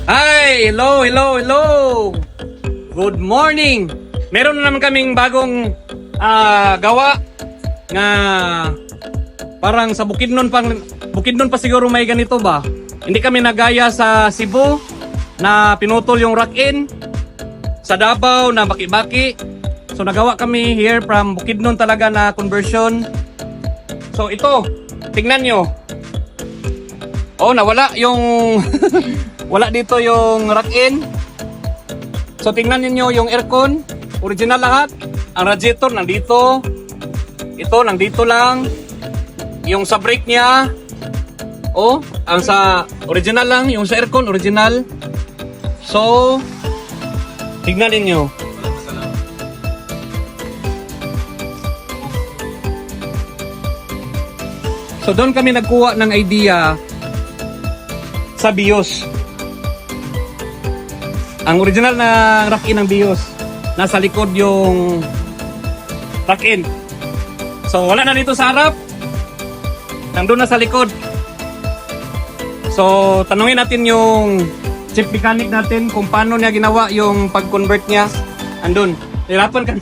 Hi! Hello, hello, hello! Good morning! Meron na naman kaming bagong gawa nga parang sa Bukidnon pa siguro may ganito ba? Hindi kami nagaya sa Cebu na pinutol yung rock-in, sa Davao na baki-baki. So nagawa kami here from Bukidnon talaga na conversion. So ito, tingnan nyo. Oh, nawala yung wala dito yung rock-in. So tingnan niyo yung aircon, original lahat. Ang radiator nandito. Ito nandito lang. Yung sa brake niya, oh, ang sa original lang, yung sa aircon original. So tingnan niyo. So doon kami nagkuha ng idea sa BIOS. Ang original na rock-in ng BIOS, nasa likod yung rock-in. So wala na dito sa harap, nandun na sa likod. So tanungin natin yung chief mechanic natin kung paano niya ginawa yung pag-convert niya. Andun, hirapan ka.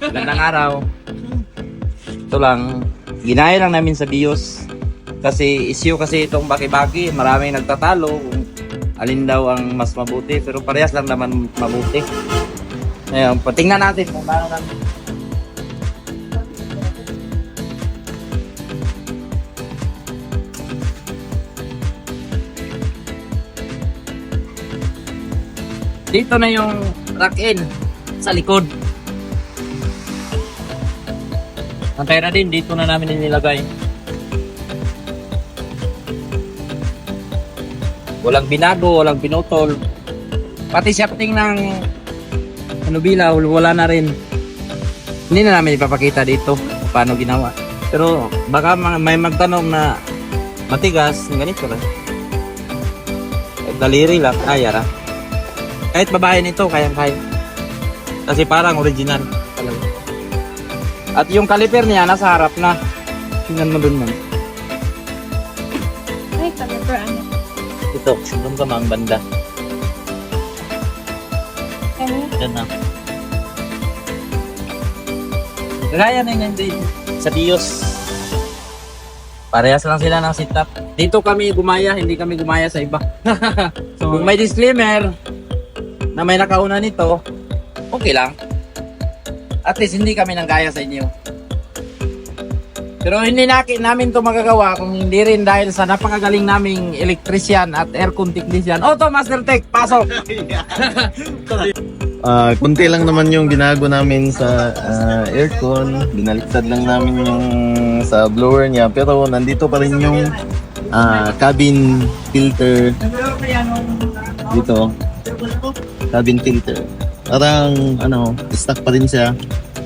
Magandang araw. Ito lang, ginaya lang namin sa BIOS. Kasi issue kasi itong baki-baki, maraming nagtatalo kung alin daw ang mas mabuti. Pero parehas lang naman mabuti. Ngayon, patingnan natin kung paano namin. Dito na yung rack-in sa likod. Ang pera din, dito na namin nilagay. Walang binago, walang pinutol. Pati shafting ng bilaw, wala na rin. Hindi na namin ipapakita dito kung paano ginawa. Pero baka may magtanong na matigas, ganito lang. Daliri lang, kaya ra. Kahit babae nito, kayang-kaya. Kasi parang original. At yung caliper niya, nasa harap na. Tingnan mo dun man. Ay, caliper ano? Ito, doon ka mang banda. Ano? Diyan na. Kagaya na yun din sa BIOS. Parehas lang sila ng setup. Dito kami gumaya, hindi kami gumaya sa iba. So, kung may disclaimer na may nakauna nito, okay lang. At least hindi kami nanggaya sa inyo. Pero hindi namin to magagawa kung hindi rin dahil sa napakagaling naming electrician at aircon technician. Auto Master Tech, pasok! Kunti lang naman yung binago namin sa aircon. Binaliktad lang namin yung sa blower niya. Pero nandito pa rin yung cabin filter dito. Cabin filter. Parang stuck pa rin siya.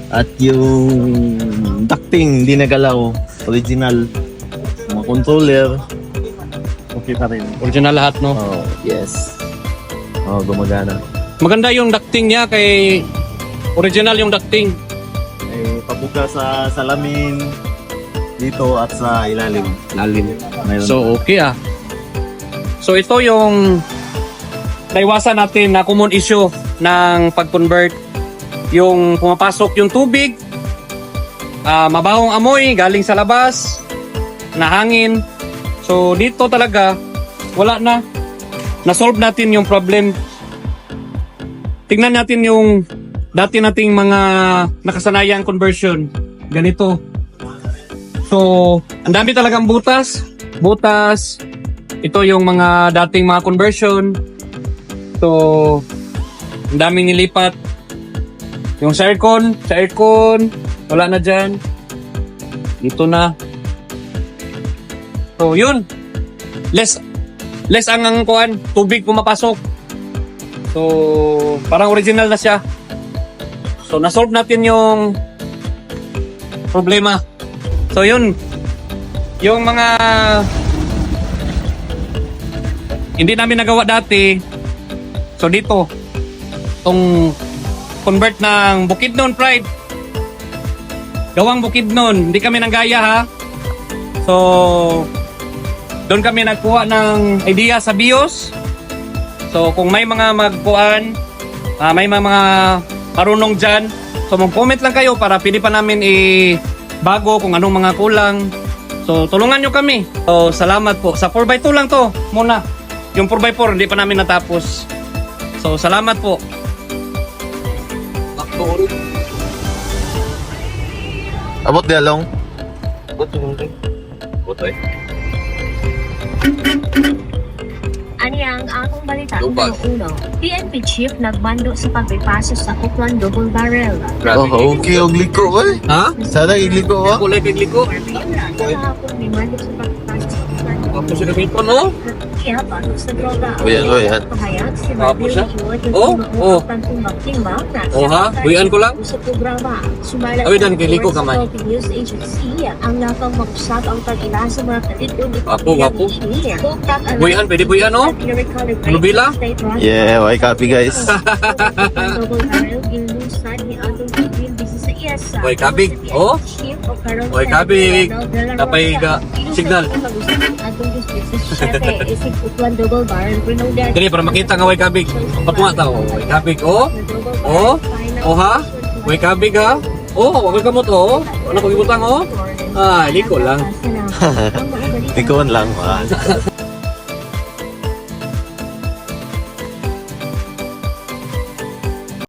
At yung ducting, hindi nagalaw. Original. Mga controller, okay pa rin. Original lahat, no? Oh, yes. Oh, gumagana. Maganda yung ducting niya kay original yung ducting. May pabuga sa salamin dito at sa ilalim. Mayroon. So okay ah. So ito yung naiwasan natin na common issue ng pag-convert. Yung pumapasok yung tubig, mabahong amoy galing sa labas, na hangin. So dito talaga wala na. Na-solve natin yung problem. Tingnan natin yung dati nating mga nakasanayang conversion. Ganito. So, ang dami talagang butas. Ito yung mga dating mga conversion. So, ang daming nilipat. Yung sa aircon, wala na dyan. Dito na. So, yun. Less ang kuan, tubig pumapasok. So, parang original na siya. So, na-solve natin yung problema. So, yun. Yung mga hindi namin nagawa dati. So, dito. Itong convert ng Bukidnon Pride. Gawang Bukidnon. Hindi kami nanggaya ha. So, doon kami nagkuha ng idea sa BIOS. So kung may mga magkuan, may mga marunong dyan, so mag-comment lang kayo para pili pa namin bago kung anong mga kulang. So tulungan nyo kami. So salamat po. Sa 4x2 lang to muna. Yung 4x4 hindi pa namin natapos. So salamat po. Abot di along. Ani ang akong balita numero 1. PNP chief nagbando sa pagbipaso sa Auckland Double Barrel. Oh, okay, og liko ba? Ha? Sana igliko ba? Kulay kagliko. Kahapon may mando sa pagbipaso sa Auckland. Ako siya kapito, no? Kaya bago sa droga. Uyan. Pahayag si Tapos Marvin siya? Hewitt Oh, oh. timbang na Oh, ha? Huyan ko lang? Sa programa. Sumala Awi, dan, kay liko ka, man. News Agency ang nakang mag-usap ang pag-ila sa mga katitong Apo. Buyan, pwede buyan, no? Nubila? Yeah, why copy guys. Hoy, kabig. Oh? Hoy, kabig. Tapay ka. Signal. Dili, para makita nga way kabig. Patunga tao. Way kabig, oh? Oh? Oh, ha? Way kabig, ha? Oh, wag ka mo to, oh? Ano pag-ibutang, oh? Ah, liko lang. Ikaw lang, man.